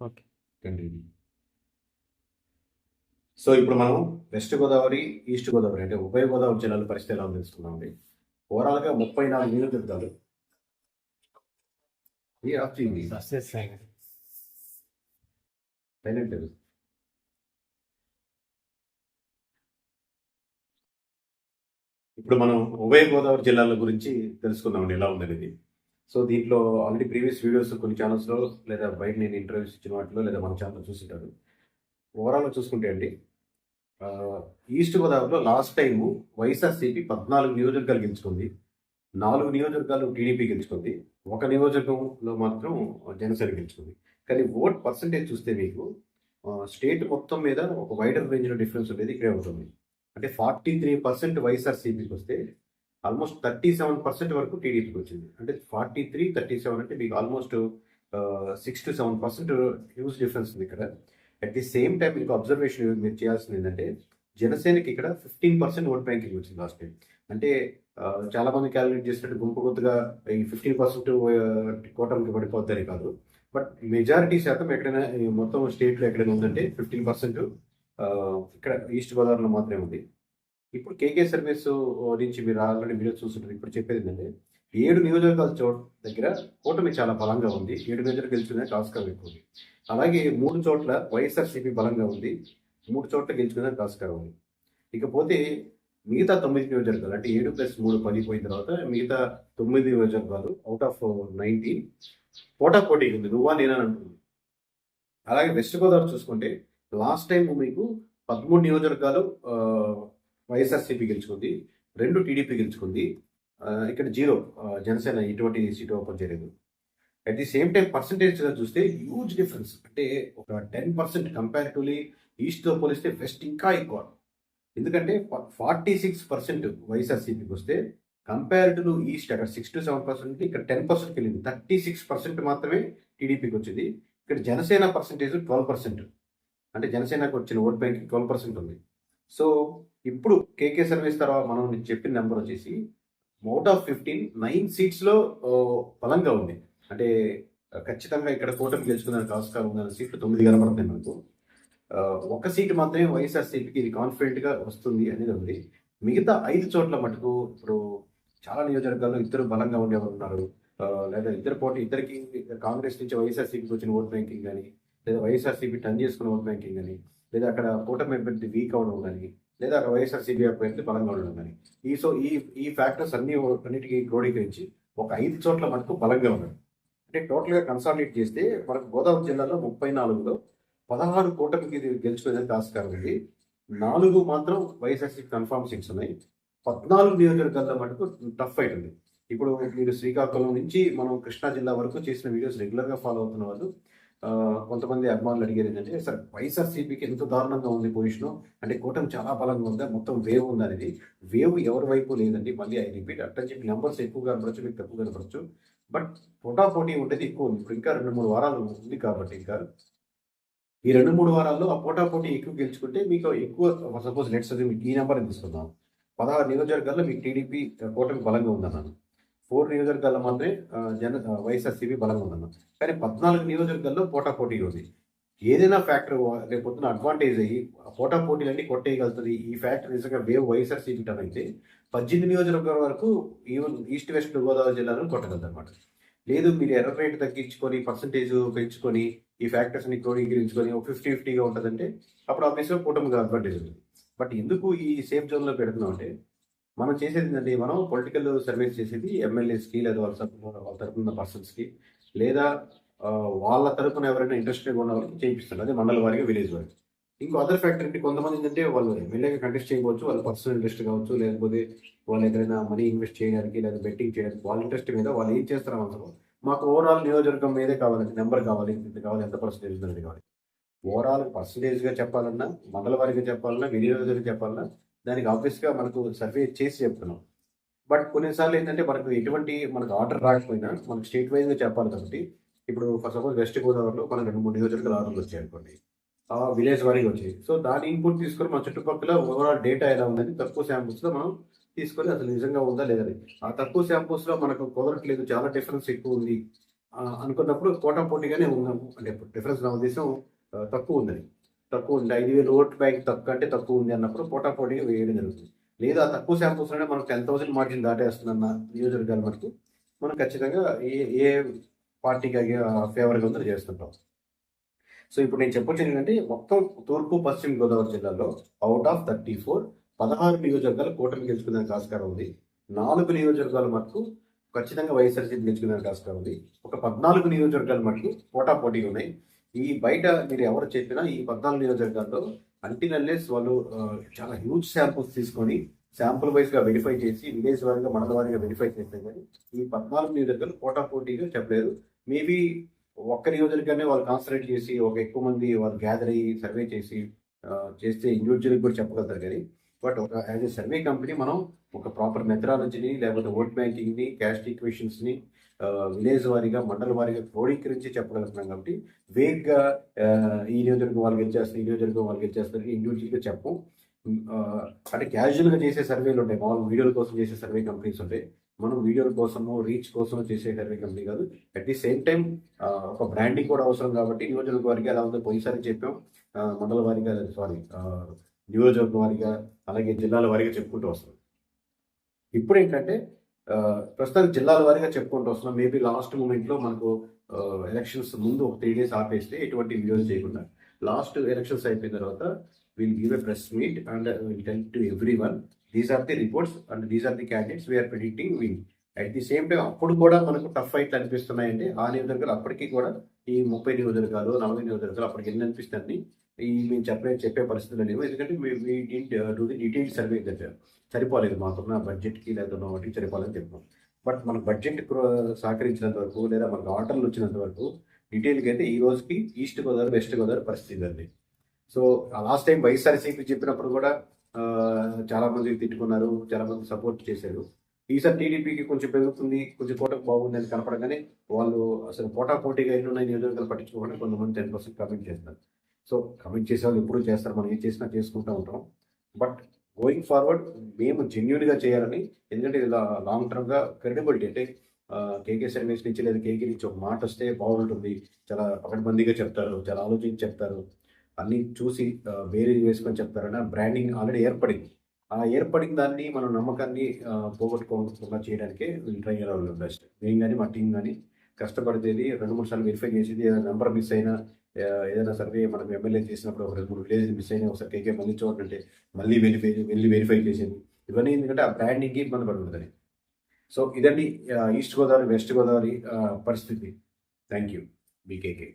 Okay. Continue. So ఇప్పుడు మనం west Godavari, east Godavari అంటే ఉభయ గోదావరి జిల్లాల పరిస్థితి ఎలా తెలుసుకున్నామండి. ఓవరాల్గా 34 నియోజకవర్గాలు ఈ ఆప్షన్ సైలెంట్. ఇప్పుడు మనం ఉభయ గోదావరి జిల్లాల గురించి తెలుసుకుందామండి ఎలా ఉందనేది. సో దీంట్లో ఆల్రెడీ ప్రీవియస్ వీడియోస్ కొన్ని ఛానల్స్లో లేదా బయట నేను ఇంటర్వ్యూస్ ఇచ్చిన వాటిలో లేదా మన ఛానల్ చూసింటారు. ఓవరాల్గా చూసుకుంటే అండి ఈస్ట్ గోదావరిలో లాస్ట్ టైము వైఎస్ఆర్సీపీ 14 నియోజకవర్గాలు గెలుచుకుంది. 4 నియోజకవర్గాలు టీడీపీ గెలుచుకుంది. ఒక నియోజకవర్గంలో మాత్రం జనసేన గెలుచుకుంది. కానీ ఓట్ పర్సంటేజ్ చూస్తే మీకు స్టేట్ మొత్తం మీద ఒక వైడర్ రేంజ్లో డిఫరెన్స్ ఉండేది ఇక్కడే ఉంటుంది. అంటే 43% వైఎస్ఆర్సీపీకి వస్తే ఆల్మోస్ట్ 37% వరకు టీడీపీకి వచ్చింది. అంటే 43-37 అంటే మీకు ఆల్మోస్ట్ 6-7% హ్యూజ్ డిఫరెన్స్ ఉంది ఇక్కడ. అట్ ది సేమ్ టైం మీకు అబ్జర్వేషన్ మీరు చేయాల్సింది ఏంటంటే జనసేనకి ఇక్కడ 15% ఓట్ బ్యాంకింగ్ వచ్చింది లాస్ట్ టైం. అంటే చాలా మంది క్యాలిక్యులేట్ చేసినట్టు గుంపు కొద్దిగా ఈ 15% కూటమికి పడిపోద్దని కాదు. బట్ మెజారిటీ శాతం ఎక్కడైనా మొత్తం స్టేట్లో ఎక్కడైనా ఉందంటే 15% ఇక్కడ ఈస్ట్ గోదావరిలో మాత్రమే ఉంది. ఇప్పుడు కేకే సర్వీస్ నుంచి మీరు ఆల్రెడీ వీడియో చూస్తుంటారు. ఇప్పుడు చెప్పేది ఏంటంటే 7 నియోజకవర్గాల దగ్గర కూటమి చాలా బలంగా ఉంది. 7 నియోజకవర్గాలు గెలుచుకునే ఆస్కారం ఎక్కువ ఉంది. అలాగే 3 చోట్ల వైఎస్ఆర్సీపీ బలంగా ఉంది. 3 చోట్ల గెలుచుకునే ఆస్కారం ఉంది. ఇకపోతే మిగతా 9 నియోజకవర్గాలు అంటే 7+3 10 పోయిన తర్వాత మిగతా 9 నియోజకవర్గాలు అవుట్ ఆఫ్ 19 పోటాపోటీ ఉంది. నువ్వా నేనా అంటుంది. అలాగే వెస్ట్ గోదావరి చూసుకుంటే లాస్ట్ టైం మీకు 13 నియోజకవర్గాలు వైఎస్ఆర్సీపీ గెలుచుకుంది, 2 టీడీపీ గెలుచుకుంది. ఇక్కడ 0 జనసేన ఎటువంటి సీటు ఓపెన్ చేయలేదు. అట్ ది సేమ్ టైం పర్సంటేజ్గా చూస్తే హ్యూజ్ డిఫరెన్స్. అంటే ఒక 10% కంపారిటివ్లీ ఈస్ట్తో పోలిస్తే వెస్ట్ ఇంకా ఎక్కువ. ఎందుకంటే 46% వైఎస్ఆర్సీపీకి వస్తే కంపారిటివ్ ఈస్ట్ అక్కడ 6-7% ఇక్కడ 10%కి వెళ్ళింది. 36% మాత్రమే టీడీపీకి వచ్చింది. ఇక్కడ జనసేన పర్సంటేజ్ 12%. అంటే జనసేనకు వచ్చిన ఓట్ బ్యాంక్ 12% ఉంది. సో ఇప్పుడు కేకే సర్వీస్ తర్వాత మనం చెప్పిన నెంబర్ వచ్చేసి అవుట్ ఆఫ్ 15 9 సీట్స్లో బలంగా ఉంది. అంటే ఖచ్చితంగా ఇక్కడ కూటమి గెలుచుకునే ఆస్కారం ఉందన్న సీట్లు 9 కనబడుతున్నాయి మనకు. ఒక సీటు మాత్రమే వైఎస్ఆర్సీపీకి ఇది కాన్ఫిడెంట్గా వస్తుంది అనేది ఉంది. మిగతా 5 చోట్ల మటుకు ఇప్పుడు చాలా నియోజకవర్గాల్లో ఇద్దరు బలంగా ఉండేవారు ఉన్నారు. లేదా ఇద్దరికి కాంగ్రెస్ నుంచి వైఎస్ఆర్సీపీకి వచ్చిన ఓట్ బ్యాంకింగ్ కానీ, లేదా వైఎస్ఆర్సీపీ టర్న్ చేసుకున్న ఓట్ బ్యాంకింగ్ కానీ, లేదా అక్కడ కూటమి అభ్యర్థి వీక్ అవడం కానీ, లేదా అక్కడ వైఎస్ఆర్సీపీ అభ్యర్థి బలంగా ఉండడం కానీ, ఈ ఫ్యాక్టర్స్ అన్నిటికీ క్రోడీకరించి ఒక 5 చోట్ల మనకు బలంగా ఉన్నారు. అంటే టోటల్గా కన్సాలిడేట్ చేస్తే మనకు గోదావరి జిల్లాలో 34లో 16 కూటమికి గెలుచుకునేందుకు ఆస్కారం ఉంది. 4 మాత్రం వైఎస్ఆర్సీపీ కన్ఫర్మ్ సీట్స్ ఉన్నాయి. 14 నియోజకవర్గాల్లో మటుకు టఫ్ ఫైట్ ఉంది. ఇప్పుడు మీరు శ్రీకాకుళం నుంచి మనం కృష్ణా జిల్లా వరకు చేసిన వీడియోస్ రెగ్యులర్గా ఫాలో అవుతున్న వాళ్ళు కొంతమంది అభిమానులు అడిగేది ఏంటంటే సార్ వైఎస్ఆర్సీపీకి ఎంత దారుణంగా ఉంది పొజిషన్, అంటే కూటమి చాలా బలంగా ఉందా, మొత్తం వేవ్ ఉందా అనేది. వేవ్ ఎవరి వైపు లేదండి. మళ్ళీ ఐ రిపీట్ అట్లా చెప్పి నెంబర్స్ ఎక్కువ కనపడచ్చు, మీకు తక్కువ కనపడచ్చు. బట్ పోటాపోటీ ఉండేది ఎక్కువ ఉంది. ఇప్పుడు ఇంకా 2-3 వారాలు ఉంది కాబట్టి ఇంకా ఈ 2-3 వారాల్లో ఆ పోటాపోటీ ఎక్కువ గెలుచుకుంటే మీకు ఎక్కువ సపోజ్ లెట్స్ మీకు ఈ నెంబర్ తీసుకుందాం. 16 నియోజకవర్గాల్లో మీకు టీడీపీ కూటమి బలంగా ఉందన్నాను. 4 నియోజకవర్గాల్లో మాత్రమే వైఎస్ఆర్సీపీ బలంగా ఉందన్నాను. కానీ 14 నియోజకవర్గాల్లో పోటాపోటీ ఉంది. ఏదైనా ఫ్యాక్టర్ రేపు పొద్దున అడ్వాంటేజ్ అయ్యి పోటాపోటీలన్నీ కొట్టేయగలుగుతుంది. ఈ ఫ్యాక్టర్ నిజంగా వేవ్ వైఎస్ఆర్సీపీ టర్న్ అయితే 18 నియోజకవర్గాల వరకు ఈవెన్ ఈస్ట్ వెస్ట్ గోదావరి జిల్లాను కొట్టగలదు అనమాట. లేదు మీరు ఎర్ర రేటు తగ్గించుకొని పర్సంటేజ్ పెంచుకొని ఈ ఫ్యాక్టర్స్ని క్రోడీకరించుకొని ఒక 50-50గా ఉంటుందంటే అప్పుడు ఆబ్వియస్గా కూటమికి అడ్వాంటేజ్ ఉంది. బట్ ఎందుకు ఈ సేఫ్ జోన్లో పెడుతున్నాం అంటే మనం చేసేది ఏంటంటే మనం పొలిటికల్ సర్వీస్ చేసేది ఎమ్మెల్యేస్కి లేదా వాళ్ళ తరపున పర్సన్స్కి లేదా వాళ్ళ తరపున ఎవరైనా ఇంట్రెస్టెడ్ ఉన్న వాళ్ళకి చేయిస్తున్నారు. అదే మండల వారికి, విలేజ్ వారికి. ఇంకో అదర్ ఫ్యాక్టర్ అంటే కొంతమంది ఏంటంటే వాళ్ళు ఎమ్మెల్యేగా కంటెస్ట్ చేయవచ్చు, వాళ్ళ పర్సనల్ ఇంట్రెస్ట్ కావచ్చు, లేకపోతే వాళ్ళు ఎక్కడైనా మనీ ఇన్వెస్ట్ చేయడానికి లేదా బెట్టింగ్ చేయడానికి వాళ్ళ ఇంట్రెస్ట్ మీద వాళ్ళు ఏం చేస్తారో అసలు మాకు ఓవరాల్ నియోజకవర్గం మీదే కావాలంటే నెంబర్ కావాలి, ఇంత కావాలి, ఎంత పర్సంటేజ్ ఉందని కావాలి. ఓవరాల్ పర్సంటేజ్గా చెప్పాలన్నా, మండల వారిగా చెప్పాలన్నా, వినియోగదారుగా చెప్పాలన్నా దానికి ఆబ్వియస్గా మనకు సర్వే చేసి చెప్తున్నాం. బట్ కొన్నిసార్లు ఏంటంటే మనకు ఆర్డర్ రాకపోయినా మనకు స్టేట్ వైజ్గా చెప్పాలి కాబట్టి ఇప్పుడు ఫర్ సపోజ్ వెస్ట్ గోదావరిలో మనకు 2-3 నియోజకవర్గాలు ఆర్డర్లు వచ్చాయి అనుకోండి, విలేజ్ వారీగా వచ్చాయి. సో దాని ఇన్పుట్ తీసుకొని మన చుట్టుపక్కల ఓవరాల్ డేటా ఎలా ఉందని తక్కువ శాంపుల్స్లో మనం తీసుకొని అసలు నిజంగా ఉందా లేదా. ఆ తక్కువ శాంపుల్స్లో మనకు కుదరట్లేదు, చాలా డిఫరెన్స్ ఎక్కువ ఉంది అనుకున్నప్పుడు పోటాపోటీగానే ఉన్నాము. అంటే ఇప్పుడు డిఫరెన్స్ నా ఉద్దేశం తక్కువ ఉందని. తక్కువ ఉంది. 5,000 ఓట్ బ్యాంక్ తక్కువ అంటే తక్కువ ఉంది అన్నప్పుడు పోటాపోటీగా వేయడం జరుగుతుంది. లేదా తక్కువ శాంపుల్స్‌లోనే మనకు 10,000 మార్జిన్ దాటేస్తుందన్న నియోజకవర్గాలు మటుకు మనం ఖచ్చితంగా ఏ ఏ పార్టీకి ఫేవర్‌గా ఉందో అది చేస్తుంటాం. సో ఇప్పుడు నేను చెప్పొచ్చేది ఏంటంటే మొత్తం తూర్పు, పశ్చిమ గోదావరి జిల్లాలో ఔట్ ఆఫ్ 34 16 నియోజకవర్గాలు కూటమి గెలుచుకునేందుకు ఆస్కారం ఉంది. 4 నియోజకవర్గాల మటుకు ఖచ్చితంగా వైఎస్ఆర్‌సీపీ గెలుచుకునేందుకు ఆస్కారం ఉంది. ఒక 14 నియోజకవర్గాల మటుకు పోటాపోటీగా ఉన్నాయి. ఈ బయట మీరు ఎవరు చెప్పినా ఈ 14 నియోజకవర్గాల్లో అంటిల్ అన్లెస్ వాళ్ళు చాలా హ్యూజ్ శాంపుల్స్ తీసుకొని శాంపుల్ వైజ్‌గా వెరిఫై చేసి విలేజ్ వారీగా, మండల వారీగా వెరిఫై చేస్తే కానీ ఈ 14 నియోజకవర్గాలు పోటాపోటీగా చెప్పలేరు. మేబీ ఒక్క నియోజకవర్గాన్ని వాళ్ళు కాన్సన్ట్రేట్ చేసి ఒక ఎక్కువ మంది వాళ్ళు గ్యాదర్ అయ్యి సర్వే చేసి చేస్తే ఇండివిజువల్గా కూడా చెప్పగలుగుతారు కానీ బట్ ఒక యాజ్ ఎ సర్వే కంపెనీ మనం ఒక ప్రాపర్ మెథడాలజీని లేకపోతే ఓట్ బ్యాంకింగ్ని క్యాస్ట్ ఈక్వేషన్స్ని విలేజ్ వారీగా మండల వారీగా క్రోడీకరించి చెప్పగలుగుతున్నాం కాబట్టి వేగ్గా ఈ నియోజకవర్గం వాళ్ళు గెలిచేస్తారు ఈ నియోజకవర్గం వాళ్ళు గెలిచేస్తారు ఇండివిజువల్గా చెప్పం. అంటే క్యాజువల్గా చేసే సర్వేలు ఉంటాయి, మామూలు వీడియోల కోసం చేసే సర్వే కంపెనీస్ ఉంటాయి. మనం వీడియోల కోసము రీచ్ కోసము చేసే సర్వే కంపెనీ కాదు. అట్ ది సేమ్ టైం ఒక బ్రాండింగ్ కూడా అవసరం కాబట్టి నియోజకవర్గ వారికి ఎలా ఉందో పోయినసారి చెప్పాం, మండల వారీగా నియోజకవర్గ వారీగా అలాగే జిల్లాల వారీగా చెప్పుకుంటూ వస్తాం. ఇప్పుడు ఏంటంటే ప్రస్తుతానికి జిల్లాల వారీగా చెప్పుకుంటూ వస్తున్నాం. మేబీ లాస్ట్ మూమెంట్లో మనకు ఎలక్షన్స్ ముందు ఒక 3 days ఆపేస్తే ఎటువంటి వీడియోలు చేయకుండా లాస్ట్ ఎలక్షన్స్ అయిపోయిన తర్వాత will give a press meet and will tell to everyone these are the reports and these are the candidates we're predicting win. At the same time అప్పుడు కూడా మనకు టఫ్ ఫైట్లు అనిపిస్తున్నాయంటే ఆ నియోజకవర్గాలు అప్పటికి కూడా ఈ 30 నియోజకవర్గాలు 40 నియోజకవర్గాలు అప్పటికి ఎన్ని అనిపిస్తుంది ఈ మేము చెప్పే పరిస్థితులు లేవు. ఎందుకంటే we didn't do the detail survey దగ్గర సరిపోలేదు, మాకున్న బడ్జెట్కి లేదా వాటికి సరిపోలేదని చెప్పాం. బట్ మన బడ్జెట్ సహకరించినంత వరకు లేదా మనకు ఆర్డర్లు వచ్చినంత వరకు డీటెయిల్గా అయితే ఈ రోజుకి ఈస్ట్ గోదావరి వెస్ట్ గోదావరి పరిస్థితి అండి. సో లాస్ట్ టైం వైఎస్ఆర్సీపీ చెప్పినప్పుడు కూడా చాలా మంది తిట్టుకున్నారు, చాలా మంది సపోర్ట్ చేశారు. ఈసారి టీడీపీకి కొంచెం పెరుగుతుంది, కొంచెం కోటకు బాగుంది అని కనపడగానే వాళ్ళు అసలు పోటాపోటీగా ఎన్నున్న నియోజకవర్గాలు పట్టించుకోకుండా కొంతమంది 10% కమెంట్ చేస్తారు. సో కమెంట్ చేసే వాళ్ళు ఎప్పుడూ చేస్తారు, మనం ఏం చేసినా చేసుకుంటూ ఉంటాం. బట్ గోయింగ్ ఫార్వర్డ్ మేము జెన్యున్గా చేయాలని, ఎందుకంటే ఇలా లాంగ్ టర్మ్గా క్రెడిబిలిటీ అంటే కేకే సర్వీస్ నుంచి లేదా కేకే నుంచి ఒక మాట వస్తే బాగుంటుంది, చాలా పకడ్బందీగా చెప్తారు, చాలా ఆలోచించి చెప్తారు, అన్నీ చూసి వేరే వేసుకొని చెప్తారని బ్రాండింగ్ ఆల్రెడీ ఏర్పడింది. ఆ ఏర్పడిన దాన్ని మన నమ్మకాన్ని పోగొట్టుకోకుండా చేయడానికే ట్రై అవ్వాలి బెస్ట్. మేము కానీ మా టీం కానీ కష్టపడితేది 2-3 సార్లు వెరిఫై చేసేది, ఏదైనా నెంబర్ మిస్ అయినా ఏదైనా సర్వే మనం ఎమ్మెల్యే చేసినప్పుడు ఒక 2-3 విలేజ్ మిస్ అయినా ఒకసారి కేకే మళ్ళీ చూడంటే మళ్ళీ వెళ్ళి వెరిఫై చేసేది, ఇవన్నీ ఎందుకంటే ఆ బ్రాండింగ్కి ఇబ్బంది పడుతుందని. సో ఇదండి ఈస్ట్ గోదావరి వెస్ట్ గోదావరి పరిస్థితి. Thank you. బీకేకే.